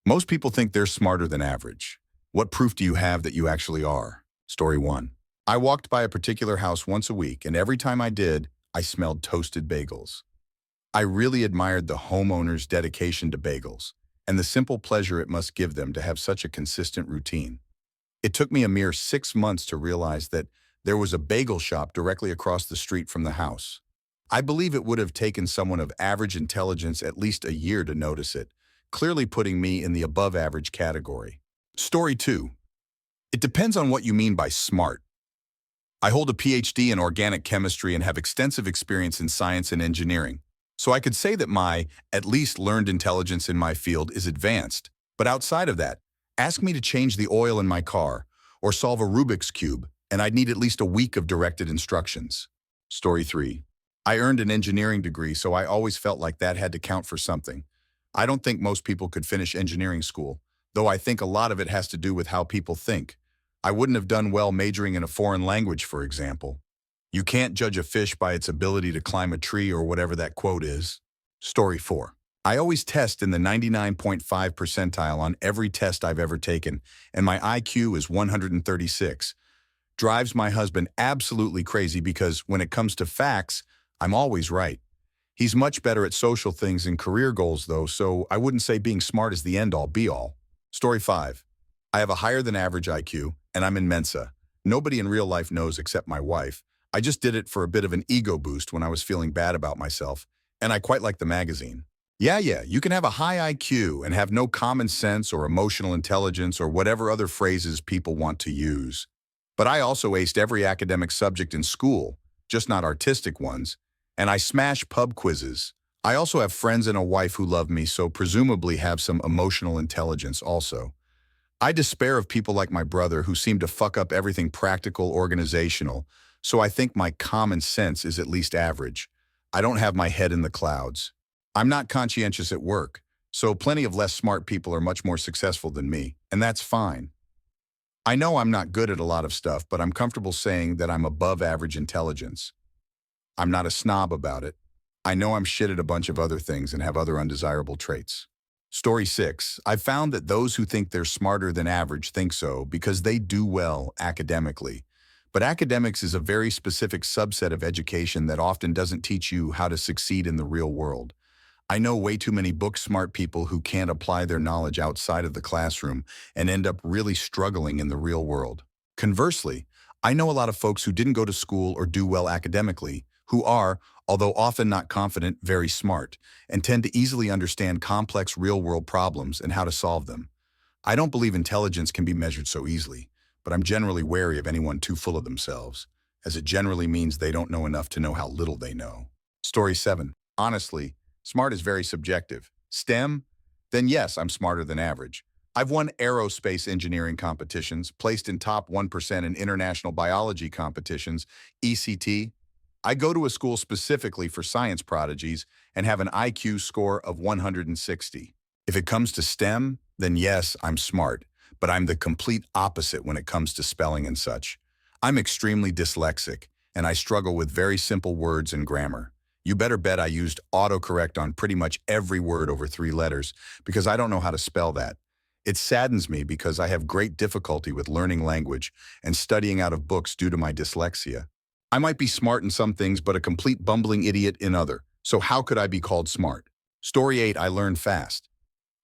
Most people think they're smarter than average. What proof do you have that you actually are? Story 1. I walked by a particular house once a week, and every time I did, I smelled toasted bagels. I really admired the homeowner's dedication to bagels and the simple pleasure it must give them to have such a consistent routine. It took me a mere 6 months to realize that there was a bagel shop directly across the street from the house. I believe it would have taken someone of average intelligence at least a year to notice it, clearly putting me in the above-average category. Story 2. It depends on what you mean by smart. I hold a PhD in organic chemistry and have extensive experience in science and engineering, so I could say that my, at least learned intelligence in my field is advanced. But outside of that, ask me to change the oil in my car or solve a Rubik's Cube, and I'd need at least a week of directed instructions. Story 3. I earned an engineering degree, so I always felt like that had to count for something. I don't think most people could finish engineering school, though I think a lot of it has to do with how people think. I wouldn't have done well majoring in a foreign language, for example. You can't judge a fish by its ability to climb a tree or whatever that quote is. Story 4. I always test in the 99.5 percentile on every test I've ever taken, and my IQ is 136. Drives my husband absolutely crazy because when it comes to facts, I'm always right. He's much better at social things and career goals, though, so I wouldn't say being smart is the end-all, be-all. Story 5. I have a higher than average IQ, and I'm in Mensa. Nobody in real life knows except my wife. I just did it for a bit of an ego boost when I was feeling bad about myself, and I quite like the magazine. Yeah, you can have a high IQ and have no common sense or emotional intelligence or whatever other phrases people want to use. But I also aced every academic subject in school, just not artistic ones, and I smash pub quizzes. I also have friends and a wife who love me, so presumably have some emotional intelligence also. I despair of people like my brother who seem to fuck up everything practical, organizational, so I think my common sense is at least average. I don't have my head in the clouds. I'm not conscientious at work, so plenty of less smart people are much more successful than me, and that's fine. I know I'm not good at a lot of stuff, but I'm comfortable saying that I'm above average intelligence. I'm not a snob about it. I know I'm shit at a bunch of other things and have other undesirable traits. Story 6. I've found that those who think they're smarter than average think so because they do well academically. But academics is a very specific subset of education that often doesn't teach you how to succeed in the real world. I know way too many book-smart people who can't apply their knowledge outside of the classroom and end up really struggling in the real world. Conversely, I know a lot of folks who didn't go to school or do well academically, who are, although often not confident, very smart, and tend to easily understand complex real-world problems and how to solve them. I don't believe intelligence can be measured so easily, but I'm generally wary of anyone too full of themselves, as it generally means they don't know enough to know how little they know. Story 7. Honestly, smart is very subjective. STEM? Then yes, I'm smarter than average. I've won aerospace engineering competitions, placed in top 1% in international biology competitions, ECT. I go to a school specifically for science prodigies and have an IQ score of 160. If it comes to STEM, then yes, I'm smart, but I'm the complete opposite when it comes to spelling and such. I'm extremely dyslexic, and I struggle with very simple words and grammar. You better bet I used autocorrect on pretty much every word over 3 letters because I don't know how to spell that. It saddens me because I have great difficulty with learning language and studying out of books due to my dyslexia. I might be smart in some things, but a complete bumbling idiot in other. So how could I be called smart? Story 8, I learn fast.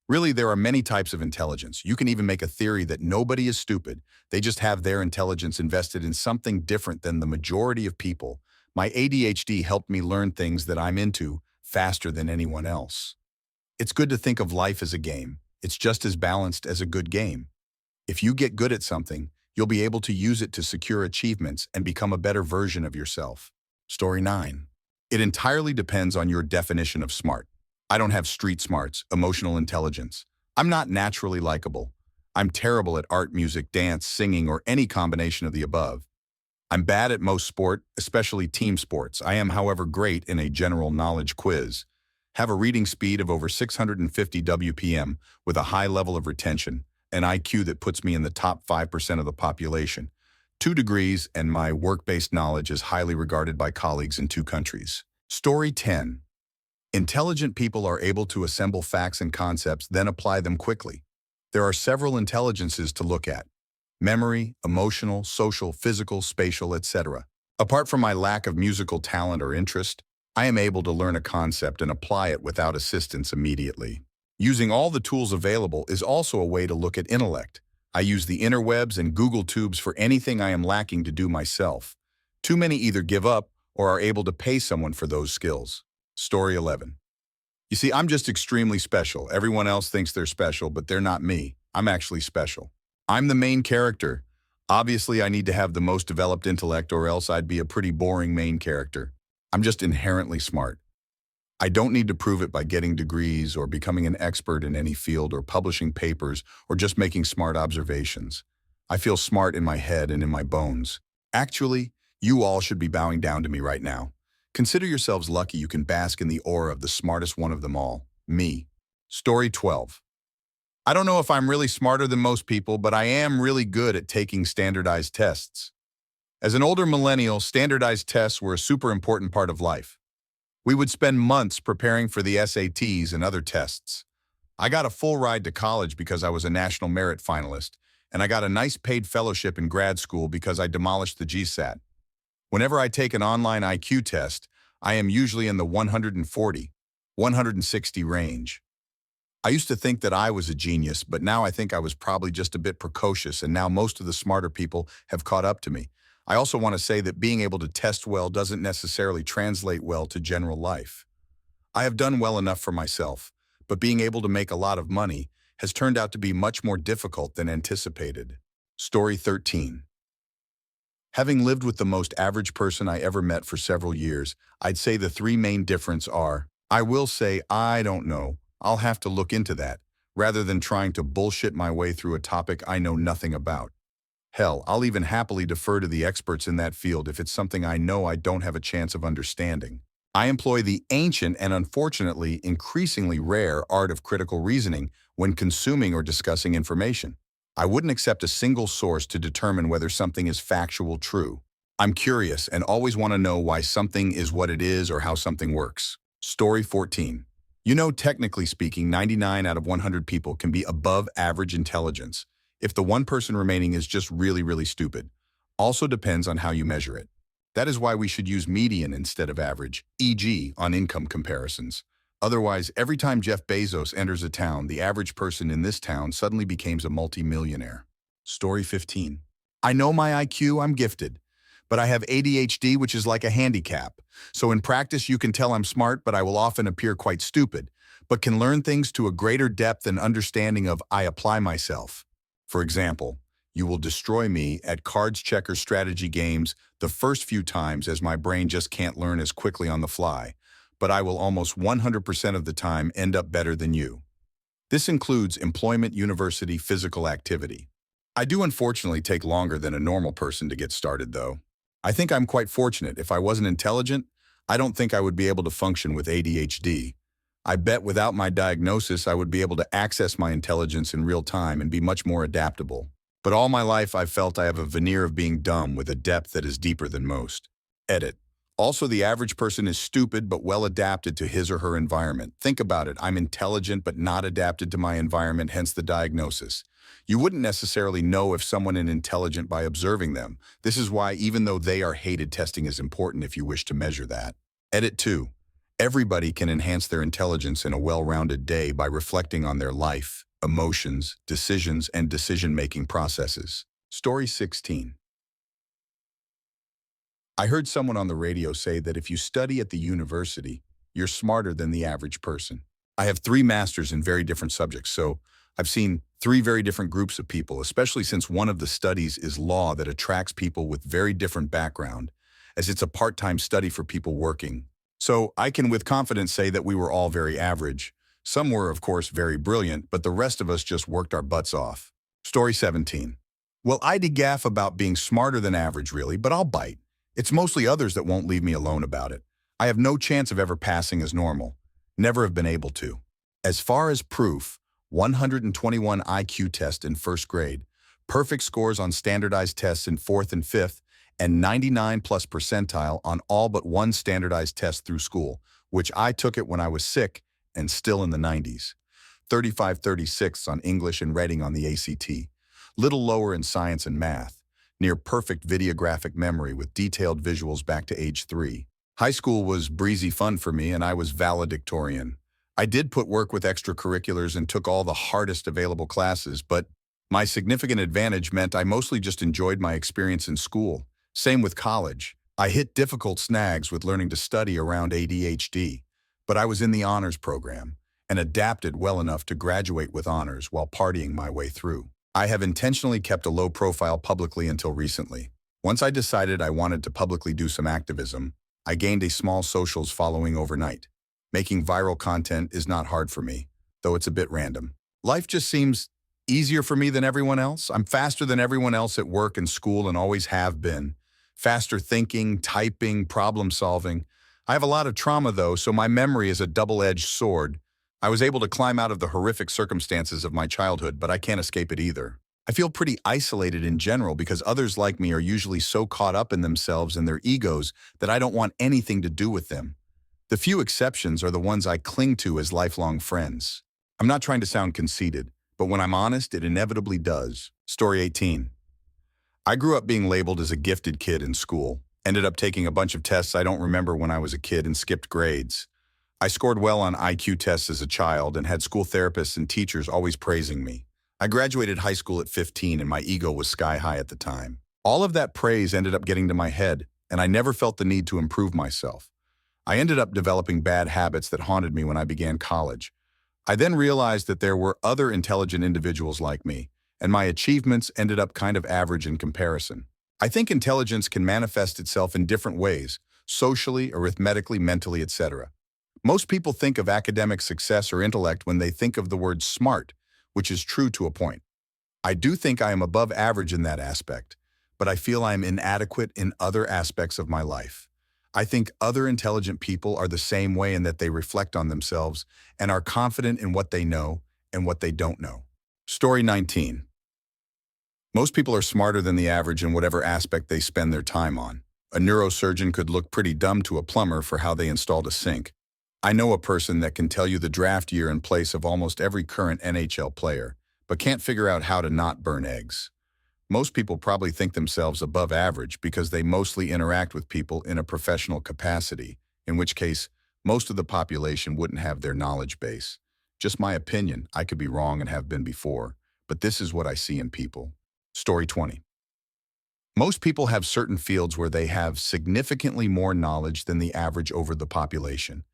Really, there are many types of intelligence. You can even make a theory that nobody is stupid. They just have their intelligence invested in something different than the majority of people. My ADHD helped me learn things that I'm into faster than anyone else. It's good to think of life as a game. It's just as balanced as a good game. If you get good at something, you'll be able to use it to secure achievements and become a better version of yourself. Story 9. It entirely depends on your definition of smart. I don't have street smarts, emotional intelligence. I'm not naturally likable. I'm terrible at art, music, dance, singing, or any combination of the above. I'm bad at most sport, especially team sports. I am, however, great in a general knowledge quiz. Have a reading speed of over 650 WPM with a high level of retention, an IQ that puts me in the top 5% of the population, 2 degrees, and my work-based knowledge is highly regarded by colleagues in 2 countries. Story 10. Intelligent people are able to assemble facts and concepts, then apply them quickly. There are several intelligences to look at: memory, emotional, social, physical, spatial, etc. Apart from my lack of musical talent or interest, I am able to learn a concept and apply it without assistance immediately. Using all the tools available is also a way to look at intellect. I use the interwebs and Google Tubes for anything I am lacking to do myself. Too many either give up or are able to pay someone for those skills. Story 11. You see, I'm just extremely special. Everyone else thinks they're special, but they're not me. I'm actually special. I'm the main character. Obviously, I need to have the most developed intellect or else I'd be a pretty boring main character. I'm just inherently smart. I don't need to prove it by getting degrees or becoming an expert in any field or publishing papers or just making smart observations. I feel smart in my head and in my bones. Actually, you all should be bowing down to me right now. Consider yourselves lucky you can bask in the aura of the smartest one of them all, me. Story 12. I don't know if I'm really smarter than most people, but I am really good at taking standardized tests. As an older millennial, standardized tests were a super important part of life. We would spend months preparing for the SATs and other tests. I got a full ride to college because I was a national merit finalist, and I got a nice paid fellowship in grad school because I demolished the GSAT. Whenever I take an online IQ test, I am usually in the 140, 160 range. I used to think that I was a genius, but now I think I was probably just a bit precocious, and now most of the smarter people have caught up to me. I also want to say that being able to test well doesn't necessarily translate well to general life. I have done well enough for myself, but being able to make a lot of money has turned out to be much more difficult than anticipated. Story 13. Having lived with the most average person I ever met for several years, I'd say the three main differences are: I will say I don't know, I'll have to look into that, rather than trying to bullshit my way through a topic I know nothing about. Hell, I'll even happily defer to the experts in that field if it's something I know I don't have a chance of understanding. I employ the ancient and unfortunately increasingly rare art of critical reasoning when consuming or discussing information. I wouldn't accept a single source to determine whether something is factual true. I'm curious and always want to know why something is what it is or how something works. Story 14. You know, technically speaking, 99 out of 100 people can be above average intelligence if the one person remaining is just really, really stupid. Also depends on how you measure it. That is why we should use median instead of average, e.g. on income comparisons. Otherwise, every time Jeff Bezos enters a town, the average person in this town suddenly becomes a multi-millionaire. Story 15. I know my IQ, I'm gifted, but I have ADHD, which is like a handicap. So in practice, you can tell I'm smart, but I will often appear quite stupid, but can learn things to a greater depth and understanding of I apply myself. For example, you will destroy me at cards, checkers, strategy games the first few times as my brain just can't learn as quickly on the fly, but I will almost 100% of the time end up better than you. This includes employment, university, physical activity. I do unfortunately take longer than a normal person to get started though. I think I'm quite fortunate. If I wasn't intelligent, I don't think I would be able to function with ADHD. I bet without my diagnosis, I would be able to access my intelligence in real time and be much more adaptable. But all my life, I've felt I have a veneer of being dumb with a depth that is deeper than most. Edit. Also, the average person is stupid but well adapted to his or her environment. Think about it. I'm intelligent but not adapted to my environment, hence the diagnosis. You wouldn't necessarily know if someone is intelligent by observing them. This is why, even though they are hated, testing is important if you wish to measure that. Edit 2. Everybody can enhance their intelligence in a well-rounded day by reflecting on their life, emotions, decisions, and decision-making processes. Story 16. I heard someone on the radio say that if you study at the university, you're smarter than the average person. I have 3 masters in very different subjects, so I've seen 3 very different groups of people, especially since one of the studies is law that attracts people with very different background, as it's a part-time study for people working. So I can with confidence say that we were all very average. Some were, of course, very brilliant, but the rest of us just worked our butts off. Story 17. Well, I'd gaff about being smarter than average, really, but I'll bite. It's mostly others that won't leave me alone about it. I have no chance of ever passing as normal. Never have been able to. As far as proof, 121 IQ test in first grade, perfect scores on standardized tests in 4th and 5th, and 99 plus percentile on all but one standardized test through school, which I took it when I was sick and still in the 90s. 35/36 on English and Reading on the ACT, little lower in science and math, near perfect videographic memory with detailed visuals back to age 3. High school was breezy fun for me and I was valedictorian. I did put work with extracurriculars and took all the hardest available classes, but my significant advantage meant I mostly just enjoyed my experience in school. Same with college. I hit difficult snags with learning to study around ADHD, but I was in the honors program and adapted well enough to graduate with honors while partying my way through. I have intentionally kept a low profile publicly until recently. Once I decided I wanted to publicly do some activism, I gained a small socials following overnight. Making viral content is not hard for me, though it's a bit random. Life just seems easier for me than everyone else. I'm faster than everyone else at work and school and always have been. Faster thinking, typing, problem solving. I have a lot of trauma though, so my memory is a double-edged sword. I was able to climb out of the horrific circumstances of my childhood, but I can't escape it either. I feel pretty isolated in general because others like me are usually so caught up in themselves and their egos that I don't want anything to do with them. The few exceptions are the ones I cling to as lifelong friends. I'm not trying to sound conceited, but when I'm honest, it inevitably does. Story 18. I grew up being labeled as a gifted kid in school, ended up taking a bunch of tests I don't remember when I was a kid and skipped grades. I scored well on IQ tests as a child and had school therapists and teachers always praising me. I graduated high school at 15 and my ego was sky high at the time. All of that praise ended up getting to my head, and I never felt the need to improve myself. I ended up developing bad habits that haunted me when I began college. I then realized that there were other intelligent individuals like me, and my achievements ended up kind of average in comparison. I think intelligence can manifest itself in different ways, socially, arithmetically, mentally, etc. Most people think of academic success or intellect when they think of the word smart, which is true to a point. I do think I am above average in that aspect, but I feel I am inadequate in other aspects of my life. I think other intelligent people are the same way in that they reflect on themselves and are confident in what they know and what they don't know. Story 19. Most people are smarter than the average in whatever aspect they spend their time on. A neurosurgeon could look pretty dumb to a plumber for how they installed a sink. I know a person that can tell you the draft year and place of almost every current NHL player, but can't figure out how to not burn eggs. Most people probably think themselves above average because they mostly interact with people in a professional capacity, in which case, most of the population wouldn't have their knowledge base. Just my opinion, I could be wrong and have been before, but this is what I see in people. Story 20. Most people have certain fields where they have significantly more knowledge than the average over the population,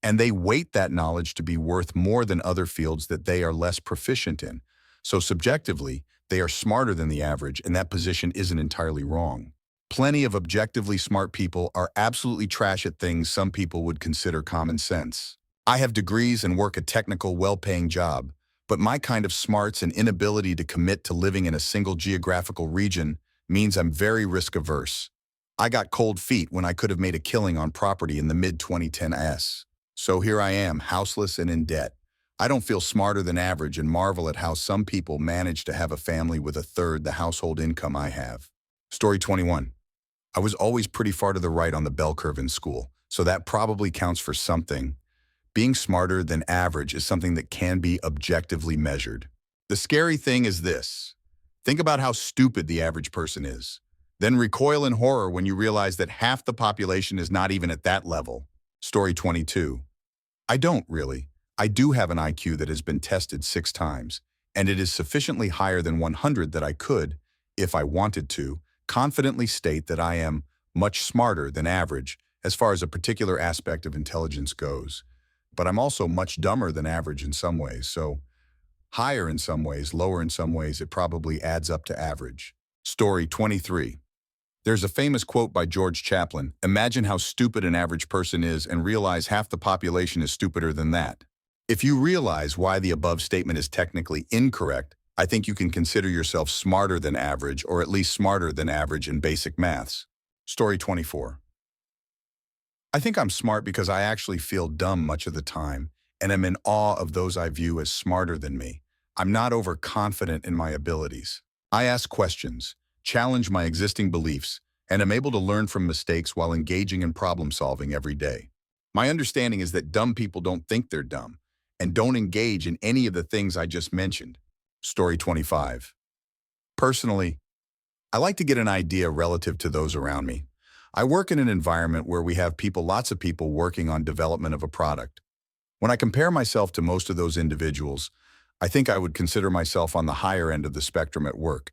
and they weight that knowledge to be worth more than other fields that they are less proficient in. So subjectively, they are smarter than the average, and that position isn't entirely wrong. Plenty of objectively smart people are absolutely trash at things some people would consider common sense. I have degrees and work a technical, well-paying job, but my kind of smarts and inability to commit to living in a single geographical region means I'm very risk-averse. I got cold feet when I could have made a killing on property in the mid-2010s. So here I am, houseless and in debt. I don't feel smarter than average and marvel at how some people manage to have a family with a third the household income I have. Story 21. I was always pretty far to the right on the bell curve in school, so that probably counts for something. Being smarter than average is something that can be objectively measured. The scary thing is this. Think about how stupid the average person is. Then recoil in horror when you realize that half the population is not even at that level. Story 22. I don't really. I do have an IQ that has been tested 6 times, and it is sufficiently higher than 100 that I could, if I wanted to, confidently state that I am much smarter than average as far as a particular aspect of intelligence goes. But I'm also much dumber than average in some ways, so higher in some ways, lower in some ways, it probably adds up to average. Story 23. There's a famous quote by George Chaplin, "Imagine how stupid an average person is and realize half the population is stupider than that." If you realize why the above statement is technically incorrect, I think you can consider yourself smarter than average, or at least smarter than average in basic maths. Story 24. I think I'm smart because I actually feel dumb much of the time, and am in awe of those I view as smarter than me. I'm not overconfident in my abilities. I ask questions, challenge my existing beliefs, and am able to learn from mistakes while engaging in problem solving every day. My understanding is that dumb people don't think they're dumb, and don't engage in any of the things I just mentioned. Story 25. Personally, I like to get an idea relative to those around me. I work in an environment where we have lots of people working on development of a product. When I compare myself to most of those individuals, I think I would consider myself on the higher end of the spectrum at work,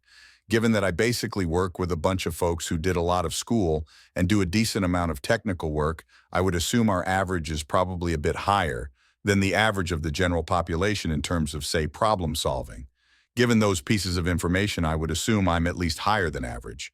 given that I basically work with a bunch of folks who did a lot of school and do a decent amount of technical work. I would assume our average is probably a bit higher than the average of the general population in terms of, say, problem solving. Given those pieces of information, I would assume I'm at least higher than average.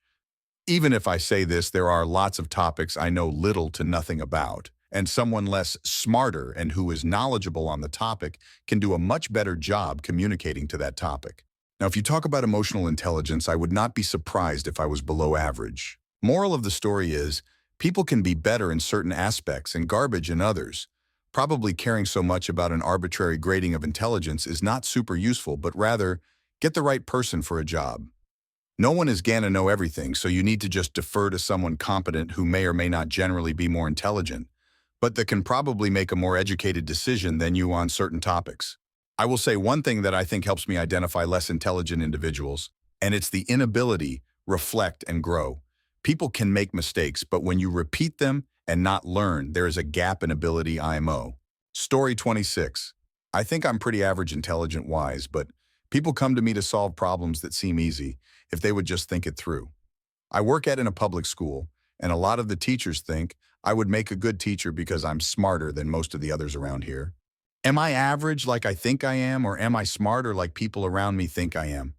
Even if I say this, there are lots of topics I know little to nothing about, and someone less smarter and who is knowledgeable on the topic can do a much better job communicating to that topic. Now, if you talk about emotional intelligence, I would not be surprised if I was below average. Moral of the story is, people can be better in certain aspects and garbage in others. Probably caring so much about an arbitrary grading of intelligence is not super useful, but rather, get the right person for a job. No one is gonna know everything, so you need to just defer to someone competent who may or may not generally be more intelligent, but that can probably make a more educated decision than you on certain topics. I will say one thing that I think helps me identify less intelligent individuals, and it's the inability, reflect, and grow. People can make mistakes, but when you repeat them and not learn, there is a gap in ability IMO. Story 26. I think I'm pretty average intelligent-wise, but people come to me to solve problems that seem easy if they would just think it through. I work in a public school, and a lot of the teachers think I would make a good teacher because I'm smarter than most of the others around here. Am I average like I think I am, or am I smarter like people around me think I am?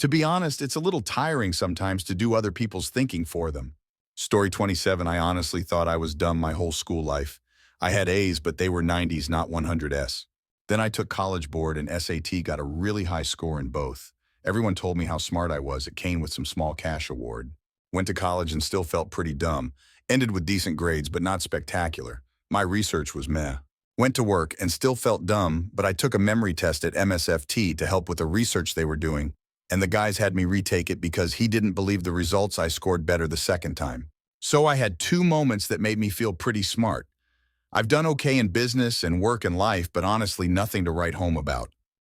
To be honest, it's a little tiring sometimes to do other people's thinking for them. Story 27. I honestly thought I was dumb my whole school life. I had A's, but they were 90s, not 100s. Then I took College Board and SAT, got a really high score in both. Everyone told me how smart I was. It came with some small cash award. Went to college and still felt pretty dumb. Ended with decent grades, but not spectacular. My research was meh. Went to work and still felt dumb, but I took a memory test at MSFT to help with the research they were doing, and the guys had me retake it because he didn't believe the results. I scored better the second time. So I had two moments that made me feel pretty smart. I've done okay in business and work and life, but honestly nothing to write home about.